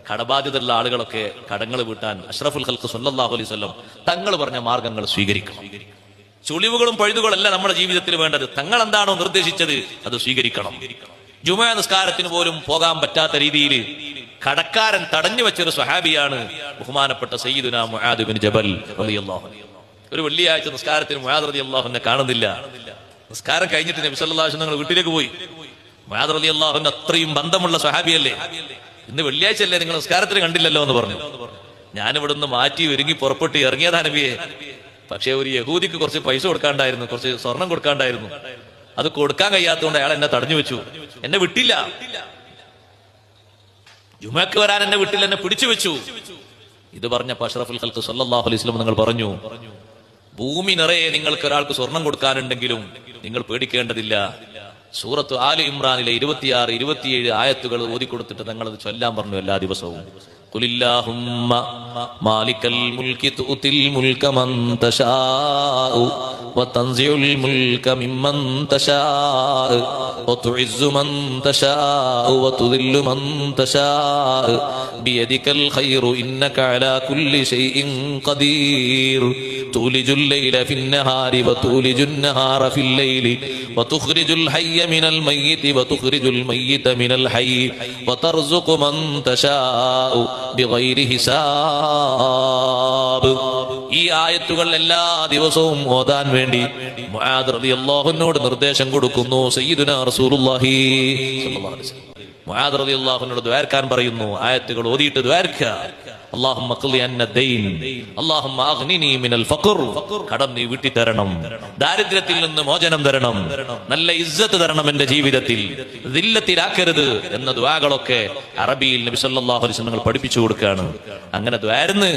കടബാധ്യതയുള്ള ആളുകളൊക്കെ കടങ്ങൾ വീട്ടാൻ അഷ്റഫുൽ ഖൽഖ് സല്ലല്ലാഹു അലൈഹി വസല്ലം തങ്ങൾ പറഞ്ഞ മാർഗങ്ങൾ സ്വീകരിക്കണം. ചുളിവുകളും പഴുതുകളല്ല നമ്മുടെ ജീവിതത്തിൽ വേണ്ടത്. തങ്ങൾ എന്താണോ നിർദ്ദേശിച്ചത് അത് സ്വീകരിക്കണം. ജുമുഅ നിസ്കാരത്തിന് പോലും പോകാൻ പറ്റാത്ത രീതിയിൽ കടക്കാരൻ തടഞ്ഞു വെച്ചൊരു സ്വഹാബിയാണ് ബഹുമാനപ്പെട്ട സയ്യിദുനാ മുആദ് ബിൻ ജബൽ റളിയല്ലാഹു അൻഹു. ഒരു വെള്ളിയാഴ്ച നിസ്കാരത്തിന് മുആദ് റളിയല്ലാഹു അൻഹു കാണുന്നില്ല. നിസ്കാരം കഴിഞ്ഞിട്ട് നബി സല്ലല്ലാഹു അലൈഹി വസല്ലം വീട്ടിലേക്ക് പോയി. മുആദ് റളിയല്ലാഹു അൻഹു അത്രയും ബന്ധമുള്ള സ്വഹാബിയല്ലേ. ഇന്ന് വെള്ളിയാഴ്ച അല്ലേ, നിങ്ങൾ നിസ്കാരത്തിന് കണ്ടില്ലല്ലോ എന്ന് പറഞ്ഞു. ഞാനിവിടുന്ന് മാറ്റി ഒരുങ്ങി പുറപ്പെട്ട് ഇറങ്ങിയതാ നബിയെ. പക്ഷെ ഒരു യഹൂദിക്ക് കുറച്ച് പൈസ കൊടുക്കാണ്ടായിരുന്നു, കുറച്ച് സ്വർണം കൊടുക്കാണ്ടായിരുന്നു. അത് കൊടുക്കാൻ കഴിയാത്തതുകൊണ്ട് അയാൾ എന്നെ തടഞ്ഞു വെച്ചു, എന്നെ വിട്ടില്ല. ജുമുഅക്ക് വരാൻ എന്നെ വിട്ടില്ല, എന്നെ പിടിച്ചു വെച്ചു. ഇത് പറഞ്ഞപ്പോ അഷ്റഫുൽ ഖൽഖ് സല്ലല്ലാഹു അലൈഹി വസല്ലം നിങ്ങൾ പറഞ്ഞു, ഭൂമി നിറയെ നിങ്ങൾക്ക് ഒരാൾക്ക് സ്വർണം കൊടുക്കാനുണ്ടെങ്കിലും നിങ്ങൾ പേടിക്കേണ്ടതില്ല. സൂറത്ത് ആലി ഇമ്രാനിലെ 26, 27 ആയത്തുകൾ ഓതിക്കൊടുത്തിട്ട് തങ്ങളത് ചൊല്ലാൻ പറഞ്ഞു എല്ലാ ദിവസവും. ഖുലില്ലാഹുമ്മ മാലിക്കൽ മുൽകി തുതിൽ മുൽക മൻ തശാഉ വതൻസിഉൽ മുൽക മിമ്മൻ തശാഉ വതുഇസ്സു മൻ തശാഉ വതുദില്ലു മൻ തശാഉ ബിയദികൽ ഖൈറു ഇന്നക അലാ കുല്ലി ഷൈഇൻ ഖദീർ തുലിജുൽ ലൈല ഫിൻ നഹാരി വതുലിജുൻ നഹാറ ഫിൽ ലൈലി വതുഖ്രിജുൽ ഹയ്യ മിനൽ മയ്യിതി വതുഖ്രിജുൽ മയ്യിത മിനൽ ഹയ്യി വതർസുഖു മൻ തശാഉ ബിഗൈരി ഹിസാബ്. ഈ ആയത്തുകൾ എല്ലാ ദിവസവും ഓതാൻ വേണ്ടി മുആദ് റളിയല്ലാഹു അൻഹുവിനോട് നിർദ്ദേശം കൊടുക്കുന്നു സയ്യിദുനാ റസൂലുള്ളാഹി സ്വല്ലല്ലാഹു അലൈഹി വസല്ലം. മുആദ് റളിയല്ലാഹു അൻഹുവിനോട് ദുആർക്കാൻ പറയുന്നു. ആയത്തുകൾ ഓതിയിട്ട് ദുആർക്കുക. അല്ലാഹുമ്മ ഖ്ലി അന്ന ദൈൻ, അല്ലാഹുമ്മ അഗ്നിനി മിനൽ ഫഖർ, കടം നീ വീട്ടി തരണം, ദാരിദ്ര്യത്തിൽ നിന്ന് മോചനം തരണം, നല്ല ഇസ്സത്ത് തരണം എന്റെ ജീവിതത്തിൽ, ദില്ലത്തിലാക്കരുത് എന്ന ദുആകളൊക്കെ അറബിയിൽ നബി സല്ലല്ലാഹു അലൈഹി വസല്ലം പഠിപ്പിച്ചു കൊടുക്കുകയാണ്. അങ്ങനെ ദുആർന്ന്